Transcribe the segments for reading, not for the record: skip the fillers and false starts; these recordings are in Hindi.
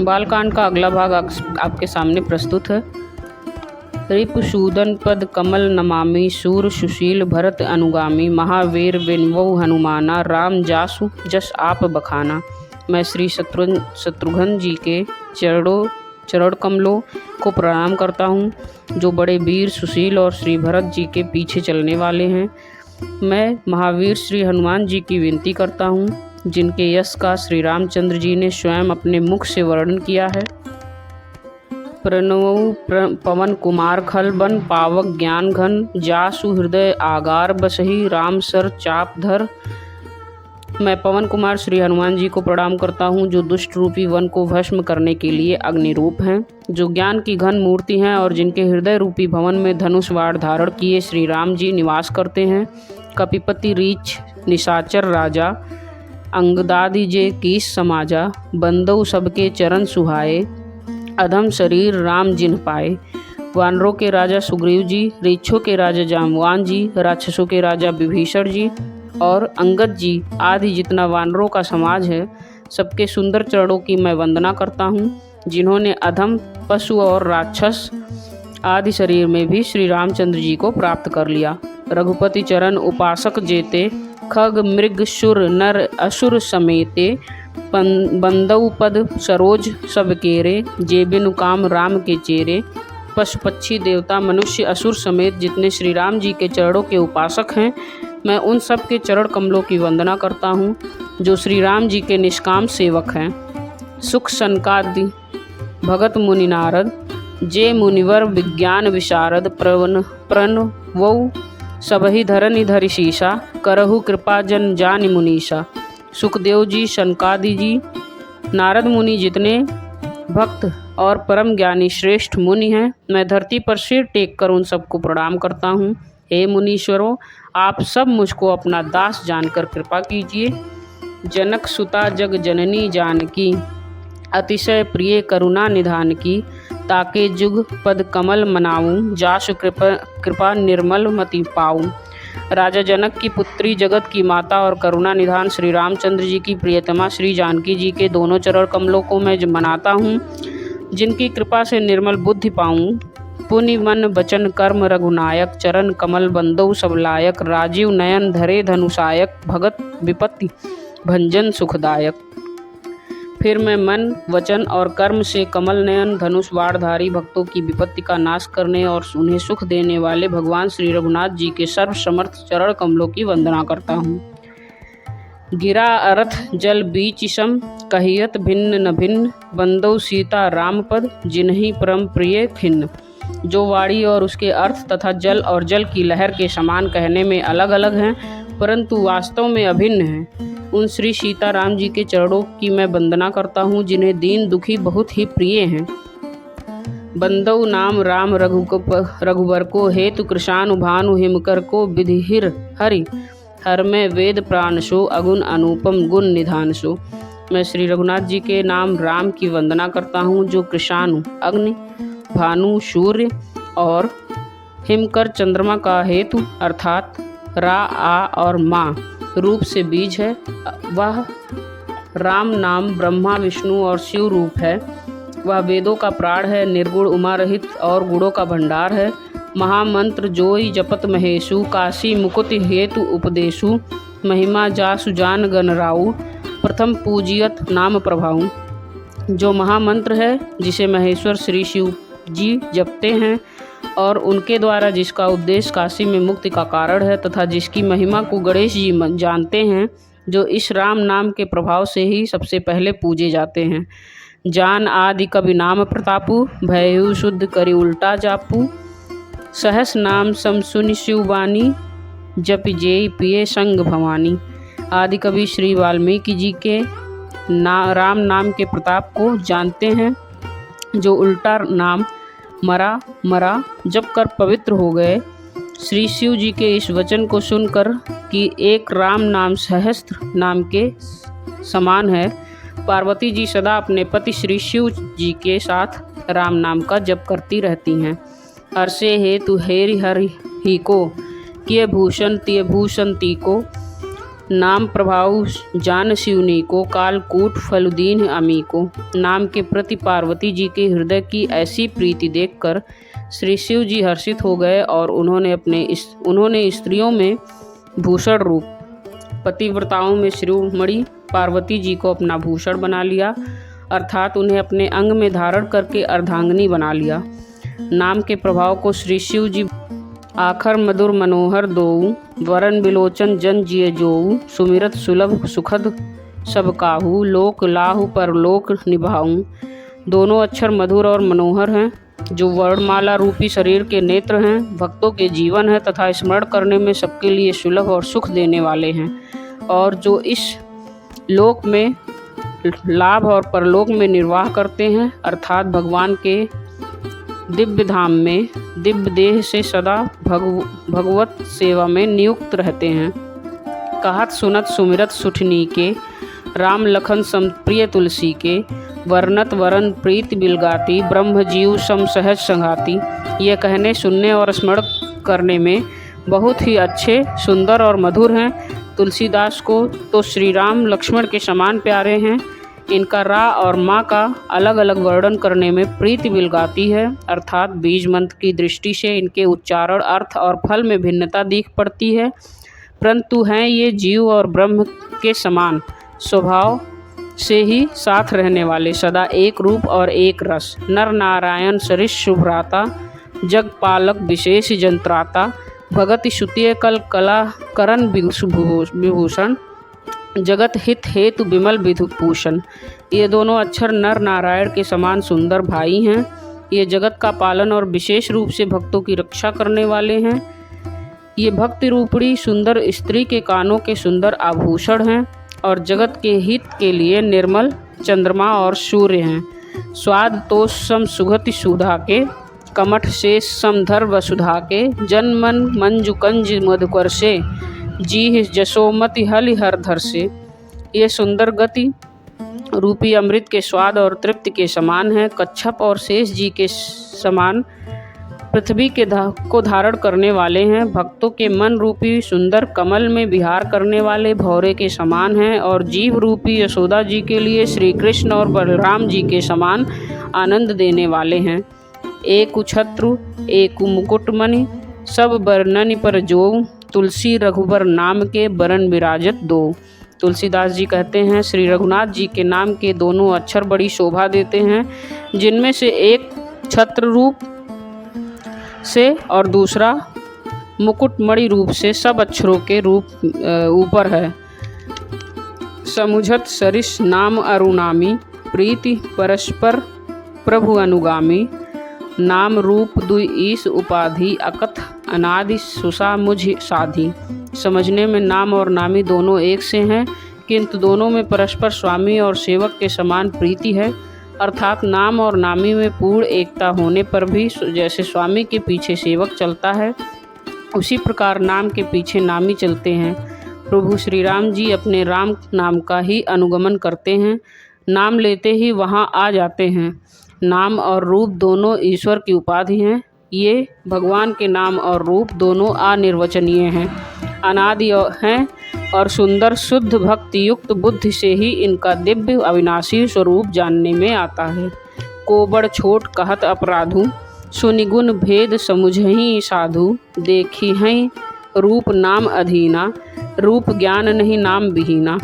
बालकांड का अगला भाग आपके सामने प्रस्तुत है। रिपुसूदन पद कमल नमामि सूर सुशील भरत अनुगामी महावीर विनवौ हनुमाना राम जासु जस आप बखाना। मैं श्री शत्रुघ्न जी के चरण कमलों को प्रणाम करता हूँ, जो बड़े वीर सुशील और श्री भरत जी के पीछे चलने वाले हैं। मैं महावीर श्री हनुमान जी की विनती करता हूँ, जिनके यश का श्री रामचंद्र जी ने स्वयं अपने मुख से वर्णन किया है। प्रणव पवन कुमार खल बन पावक ज्ञान घन जासु हृदय आगार बसही राम सर चाप धर। मैं पवन कुमार श्री हनुमान जी को प्रणाम करता हूँ, जो दुष्ट रूपी वन को भस्म करने के लिए अग्निरूप हैं, जो ज्ञान की घन मूर्ति हैं और जिनके हृदय रूपी भवन में धनुष वाण धारण किए श्री राम जी निवास करते हैं। कपिपति रीछ निशाचर राजा अंगदादि जे कीस समाजा बंदौ सबके चरण सुहाए अधम शरीर राम जिन्ह पाए। वानरों के राजा सुग्रीव जी, रीछों के राजा जामवान जी, राक्षसों के राजा विभीषण जी और अंगद जी आदि जितना वानरों का समाज है, सबके सुंदर चरणों की मैं वंदना करता हूँ, जिन्होंने अधम पशु और राक्षस आदि शरीर में भी श्री रामचंद्र जी को प्राप्त कर लिया। रघुपति चरण उपासक जेते खग मृग शुर नर असुर समेते बंदौ पद सरोज सब केरे जे बिनु काम राम के चेरे। पशु पक्षी देवता मनुष्य असुर समेत जितने श्री राम जी के चरणों के उपासक हैं, मैं उन सब के चरण कमलों की वंदना करता हूँ, जो श्री राम जी के निष्काम सेवक हैं। सुख सनकादि भगत मुनि नारद जे मुनिवर विज्ञान विशारद प्रणवौ सबहि धरनि धरि शीशा करहु कृपा जन जानि मुनीषा। सुखदेव जी, सनकादि जी, नारद मुनि जितने भक्त और परम ज्ञानी श्रेष्ठ मुनि हैं, मैं धरती पर सिर टेक कर उन सबको प्रणाम करता हूँ। हे मुनीश्वरों, आप सब मुझको अपना दास जानकर कृपा कीजिए। जनक सुता जग जननी जानकी अतिशय प्रिय करुणा निधान की ताके जुग पद कमल मनाऊं जासु कृपा निर्मल मति पाऊं। राजा जनक की पुत्री, जगत की माता और करुणा निधान श्री रामचंद्र जी की प्रियतमा श्री जानकी जी के दोनों चरण कमलों को मैं मनाता हूँ, जिनकी कृपा से निर्मल बुद्धि पाऊँ। पुनि मन वचन कर्म रघुनायक चरण कमल बंदौ सब लायक राजीव नयन धरे धनुषायक भगत विपत्ति भंजन सुखदायक। फिर मैं मन वचन और कर्म से कमल नयन धनुष बाणधारी भक्तों की विपत्ति का नाश करने और उन्हें सुख देने वाले भगवान श्री रघुनाथ जी के सर्वसमर्थ चरण कमलों की वंदना करता हूँ। गिरा अर्थ जल बीच सम कहियत भिन्न न भिन्न बंदौ सीता राम पद जिन्हीं परम प्रिय खिन्न। जो वाणी और उसके अर्थ तथा जल और जल की लहर के समान कहने में अलग अलग हैं, परंतु वास्तव में अभिन्न हैं, उन श्री सीता राम जी के चरणों की मैं वंदना करता हूँ, जिन्हें दीन दुखी बहुत ही प्रिय हैं। बंदौ नाम राम रघुबर को हेतु कृशानु भानु हिमकर को विधिहिर हरि हर में वेद प्राण सो अगुण अनुपम गुण निधान सो। मैं श्री रघुनाथ जी के नाम राम की वंदना करता हूँ, जो कृशानु अग्नि, भानु सूर्य और हिमकर चंद्रमा का हेतु अर्थात रा आ और माँ रूप से बीज है। वह राम नाम ब्रह्मा विष्णु और शिव रूप है। वह वेदों का प्राण है, निर्गुण उमा रहित और गुणों का भंडार है। महामंत्र जोई जपत महेशु काशी मुकुट हेतु उपदेशु महिमा जासु जान गण राउ प्रथम पूजियत नाम प्रभाऊ। जो महामंत्र है, जिसे महेश्वर श्री शिव जी जपते हैं और उनके द्वारा जिसका उद्देश्य काशी में मुक्ति का कारण है, तथा जिसकी महिमा को गणेश जी जानते हैं, जो इस राम नाम के प्रभाव से ही सबसे पहले पूजे जाते हैं। जान आदि कवि नाम प्रतापु भयहु शुद्ध करी उल्टा जापू सहस नाम सम सुनि शिववाणी जपि जेई पिए संग भवानी। आदि कवि श्री वाल्मीकि जी के राम नाम के प्रताप को जानते हैं, जो उल्टा नाम मरा जप कर पवित्र हो गए। श्री शिव जी के इस वचन को सुनकर कि एक राम नाम सहस्त्र नाम के समान है, पार्वती जी सदा अपने पति श्री शिव जी के साथ राम नाम का जप करती रहती हैं। हर्षे हेतु हेरि हरि ही को किए भूषण तिय भूषण ती को नाम प्रभाव जान शिवनी को, कालकूट फलुदीन अमी को। नाम के प्रति पार्वती जी के हृदय की ऐसी प्रीति देखकर श्री शिव जी हर्षित हो गए और उन्होंने स्त्रियों में भूषण रूप, पतिव्रताओं में शिरोमणि पार्वती जी को अपना भूषण बना लिया, अर्थात उन्हें अपने अंग में धारण करके अर्धांगिनी बना लिया। नाम के प्रभाव को श्री शिव जी आखर मधुर मनोहर दोऊ, वरन बिलोचन जन जिय जोऊ, सुमिरत सुलभ सुखद सब काहू, लोक लाहु परलोक निभाऊं। दोनों अक्षर मधुर और मनोहर हैं, जो वर्णमाला रूपी शरीर के नेत्र हैं, भक्तों के जीवन है तथा स्मरण करने में सबके लिए सुलभ और सुख देने वाले हैं, और जो इस लोक में लाभ और परलोक में निर्वाह करते हैं, अर्थात भगवान के दिव्य धाम में दिव्य देह से सदा भगवत सेवा में नियुक्त रहते हैं। कहत सुनत सुमिरत सुठनी के, राम लखन समप्रिय तुलसी के, वर्णत वरन प्रीत बिलगाती, ब्रह्म जीव सम सहज संघाती। ये कहने, सुनने और स्मरण करने में बहुत ही अच्छे, सुंदर और मधुर हैं। तुलसीदास को तो श्री राम लक्ष्मण के समान प्यारे हैं। इनका रा और माँ का अलग अलग वर्णन करने में प्रीति बिलगाती है, अर्थात बीज मंत्र की दृष्टि से इनके उच्चारण, अर्थ और फल में भिन्नता दिख पड़ती है, परंतु हैं ये जीव और ब्रह्म के समान स्वभाव से ही साथ रहने वाले, सदा एक रूप और एक रस। नर नारायण सरिष शुभ्राता, जग पालक विशेष जंत्राता, भगति श्रुतिय कल कला करण विभूषण, जगत हित हेतु विमल विभूषण। ये दोनों अक्षर नर नारायण के समान सुंदर भाई हैं। ये जगत का पालन और विशेष रूप से भक्तों की रक्षा करने वाले हैं। ये भक्ति रूपणी सुंदर स्त्री के कानों के सुंदर आभूषण हैं और जगत के हित के लिए निर्मल चंद्रमा और सूर्य हैं। स्वाद तोष सम सुगति सुधा के, कमठ शेष समधर वसुधा के, जन मन मंजु कंज मधुकर से, जी जसोमति हलि हरधर से। ये सुंदर गति रूपी अमृत के स्वाद और तृप्ति के समान है। कच्छप और शेष जी के समान पृथ्वी के को धारण करने वाले हैं। भक्तों के मन रूपी सुंदर कमल में विहार करने वाले भौरे के समान हैं और जीव रूपी यशोदा जी के लिए श्री कृष्ण और बलराम जी के समान आनंद देने वाले हैं। एक छत्रु एक मुकुटमणि, सब बरननि पर जो, तुलसी रघुबर नाम के बरन विराजत दो। तुलसीदास जी कहते हैं, श्री रघुनाथ जी के नाम के दोनों अक्षर बड़ी शोभा देते हैं, जिनमें से एक छत्र रूप से और दूसरा मुकुटमणि रूप से सब अक्षरों के रूप ऊपर है। समुझत सरिष नाम अरुणामी, प्रीति परस्पर प्रभु अनुगामी, नाम रूप दुई ईश उपाधि, अकथ अनादि सुसा मुझ साधी। समझने में नाम और नामी दोनों एक से हैं, किंतु दोनों में परस्पर स्वामी और सेवक के समान प्रीति है, अर्थात नाम और नामी में पूर्ण एकता होने पर भी जैसे स्वामी के पीछे सेवक चलता है, उसी प्रकार नाम के पीछे नामी चलते हैं। प्रभु श्री राम जी अपने राम नाम का ही अनुगमन करते हैं, नाम लेते ही वहाँ आ जाते हैं। नाम और रूप दोनों ईश्वर की उपाधि हैं। ये भगवान के नाम और रूप दोनों अनिर्वचनीय हैं, अनादि हैं और सुंदर शुद्ध भक्ति युक्त बुद्धि से ही इनका दिव्य अविनाशी स्वरूप जानने में आता है। कोबड़ छोट कहत अपराधु, सुनिगुण भेद समुझहि साधु, देखी हैं रूप नाम अधीना, रूप ज्ञान नहीं नाम विहीना।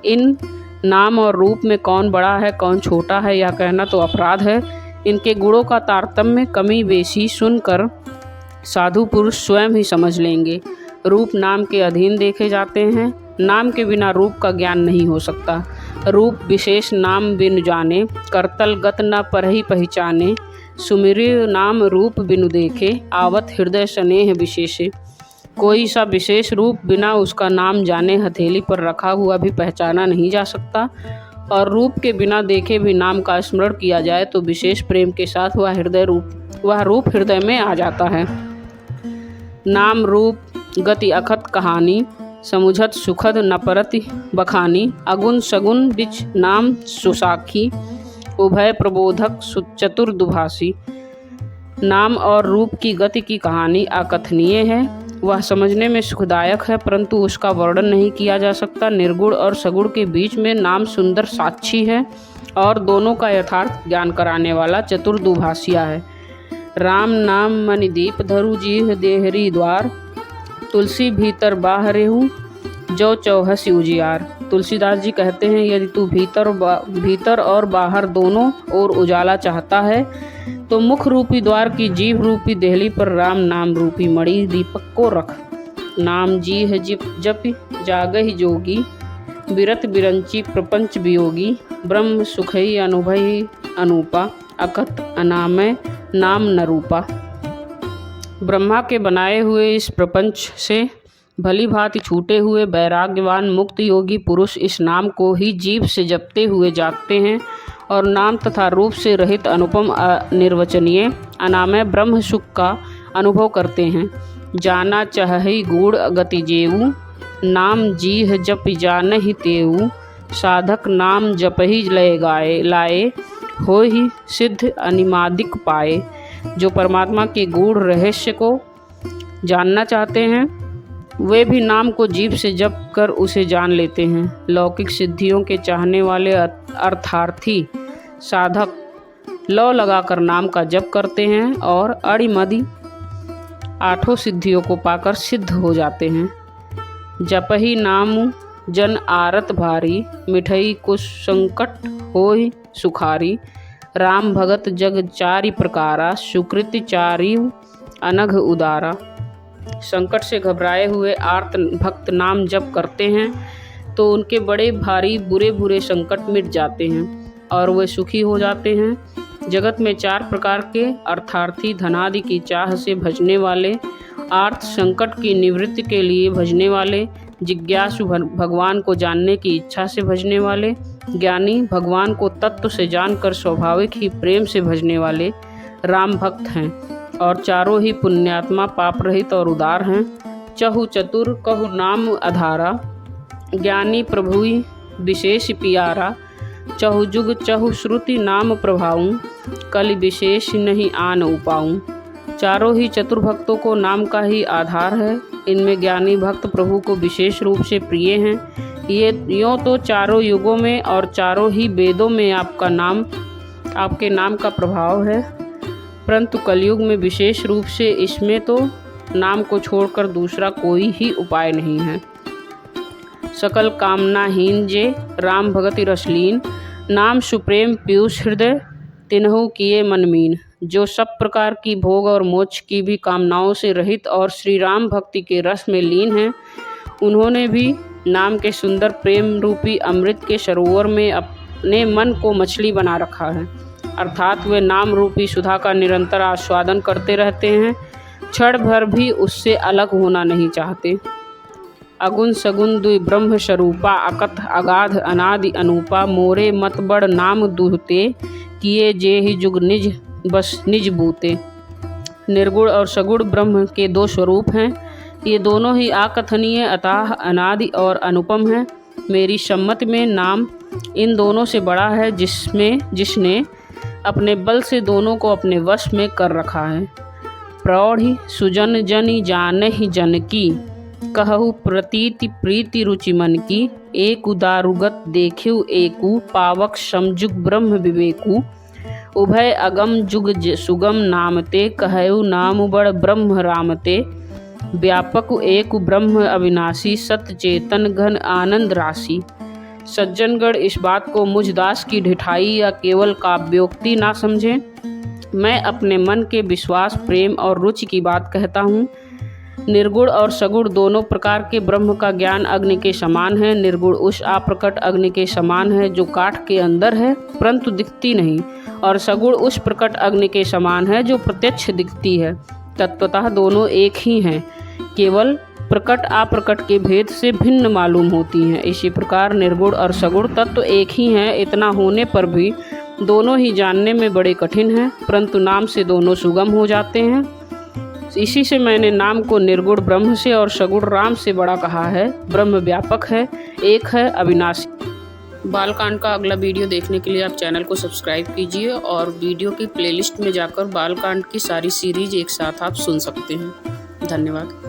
इन नाम और रूप में कौन बड़ा है कौन छोटा है यह कहना तो अपराध है। इनके गुणों का तारतम्य कमी बेशी सुनकर साधु पुरुष स्वयं ही समझ लेंगे। रूप नाम के अधीन देखे जाते हैं, नाम के बिना रूप का ज्ञान नहीं हो सकता। रूप विशेष नाम बिनु जाने, करतल गत न परहि पहचाने, सुमिरि नाम रूप बिनु देखे, आवत हृदय स्नेह विशेषे। कोई सा विशेष रूप बिना उसका नाम जाने हथेली पर रखा हुआ भी पहचाना नहीं जा सकता, और रूप के बिना देखे भी नाम का स्मरण किया जाए तो विशेष प्रेम के साथ वह रूप हृदय में आ जाता है। नाम रूप गति अखत कहानी, समुझत सुखद न परति बखानी, अगुण सगुण बिच नाम सुसाखी, उभय प्रबोधक चतुर दुभाषी। नाम और रूप की गति की कहानी अकथनीय है वह समझने में सुखदायक है, परंतु उसका वर्णन नहीं किया जा सकता। निर्गुण और सगुण के बीच में नाम सुंदर साक्षी है और दोनों का यथार्थ ज्ञान कराने वाला चतुर दुभाषिया है। राम नाम मणिदीप धरु जीह देहरी द्वार, तुलसी भीतर बाहरेहू जो चौहसी उजियार। तुलसीदास जी कहते हैं, यदि तू भीतर और बाहर दोनों ओर उजाला चाहता है तो मुख रूपी द्वार की जीभ रूपी देहली पर राम नाम रूपी मणि दीपक को रख। नाम जीह जप जागहि जोगी, बिरत बिरंची प्रपंच वियोगी। ब्रह्म सुखई अनुभई अनूपा, अकथ अनामय नाम नरूपा। ब्रह्मा के बनाए हुए इस प्रपंच से भली भांति छूटे हुए वैराग्यवान मुक्त योगी पुरुष इस नाम को ही जीभ से जपते हुए जागते हैं और नाम तथा रूप से रहित अनुपम अनिर्वचनीय अनामय ब्रह्म सुख का अनुभव करते हैं। जाना चहहि गूढ़ गति जेऊ, नाम जीह जप जानहि तेऊ। साधक नाम जपहि लय गाए लाए, होहि सिद्ध अनिमादिक पाए। जो परमात्मा के गूढ़ रहस्य को जानना चाहते हैं वे भी नाम को जीभ से जप कर उसे जान लेते हैं। लौकिक सिद्धियों के चाहने वाले अर्थार्थी साधक लौ लगाकर नाम का जप करते हैं और अड़िमदि आठों सिद्धियों को पाकर सिद्ध हो जाते हैं। जपहि नाम जन आरत भारी, मिठई कुछ संकट होई सुखारी। राम भगत जग चारि प्रकारा, सुकृति चारि अनघ उदारा। संकट से घबराए हुए आर्त भक्त नाम जप करते हैं तो उनके बड़े भारी बुरे बुरे संकट मिट जाते हैं और वे सुखी हो जाते हैं। जगत में 4 प्रकार के अर्थार्थी धनादि की चाह से भजने वाले, आर्थ संकट की निवृत्ति के लिए भजने वाले, जिज्ञासु भगवान को जानने की इच्छा से भजने वाले, ज्ञानी भगवान को तत्व से जानकर स्वाभाविक ही प्रेम से भजने वाले राम भक्त हैं और चारों ही पुण्यात्मा पाप रहित और उदार हैं। चहु चतुर कहु नाम आधारा, ज्ञानी प्रभुई विशेष पियारा। चहु जुग चहु श्रुति नाम प्रभाऊं, कलि विशेष नहीं आन उपाऊं। चारों ही चतुर भक्तों को नाम का ही आधार है। इनमें ज्ञानी भक्त प्रभु को विशेष रूप से प्रिय हैं। ये यों तो चारों युगों में और चारों ही वेदों में आपके नाम का प्रभाव है, परंतु कलयुग में विशेष रूप से इसमें तो नाम को छोड़कर दूसरा कोई ही उपाय नहीं है। सकल कामनाहीन जे राम भगति रसलीन, नाम सुप्रेम पीयूष हृदय तिन्हु किए मनमीन। जो सब प्रकार की भोग और मोक्ष की भी कामनाओं से रहित और श्री राम भक्ति के रस में लीन हैं, उन्होंने भी नाम के सुंदर प्रेम रूपी अमृत के सरोवर में अपने मन को मछली बना रखा है, अर्थात वे नाम रूपी सुधा का निरंतर आस्वादन करते रहते हैं, क्षण भर भी उससे अलग होना नहीं चाहते। अगुण सगुण दुई ब्रह्म स्वरूपा, अकथ अगाध अनादि अनूपा। मोरे मत बड़ नाम दुहते, किए जे ही जुग निज बस निज बूते। निर्गुण और सगुण ब्रह्म के 2 स्वरूप हैं। ये दोनों ही अकथनीय अथाह अनादि और अनुपम हैं। मेरी सम्मति में नाम इन दोनों से बड़ा है, जिसने अपने बल से दोनों को अपने वश में कर रखा है। प्रौढ़ि सुजन जनि जानहि जन की, कहु प्रतीति प्रीति रुचि मन की। एक दारुगत देखिउ एकु, पावक समजुग ब्रह्म विवेकु। उभय अगम जुग सुगम नामते, कहु नाम बड़ ब्रह्म रामते। व्यापक एक ब्रह्म अविनाशी, सत चेतन घन आनंद राशि। सज्जनगण इस बात को मुझ दास की ढिठाई या केवल काव्योक्ति ना समझें। मैं अपने मन के विश्वास, प्रेम और रुचि की बात कहता हूँ। निर्गुण और सगुण दोनों प्रकार के ब्रह्म का ज्ञान अग्नि के समान है। निर्गुण उस अप्रकट अग्नि के समान है जो काठ के अंदर है परंतु दिखती नहीं, और सगुण उस प्रकट अग्नि के समान है जो प्रत्यक्ष दिखती है। तत्वतः दोनों एक ही हैं, केवल प्रकट अप्रकट के भेद से भिन्न मालूम होती हैं। इसी प्रकार निर्गुण और सगुण तत्व एक ही हैं। इतना होने पर भी दोनों ही जानने में बड़े कठिन हैं, परंतु नाम से दोनों सुगम हो जाते हैं। इसी से मैंने नाम को निर्गुण ब्रह्म से और सगुण राम से बड़ा कहा है। ब्रह्म व्यापक है, एक है, अविनाशी। बालकांड का अगला वीडियो देखने के लिए आप चैनल को सब्सक्राइब कीजिए और वीडियो की प्लेलिस्ट में जाकर बालकांड की सारी सीरीज एक साथ आप सुन सकते हैं। धन्यवाद।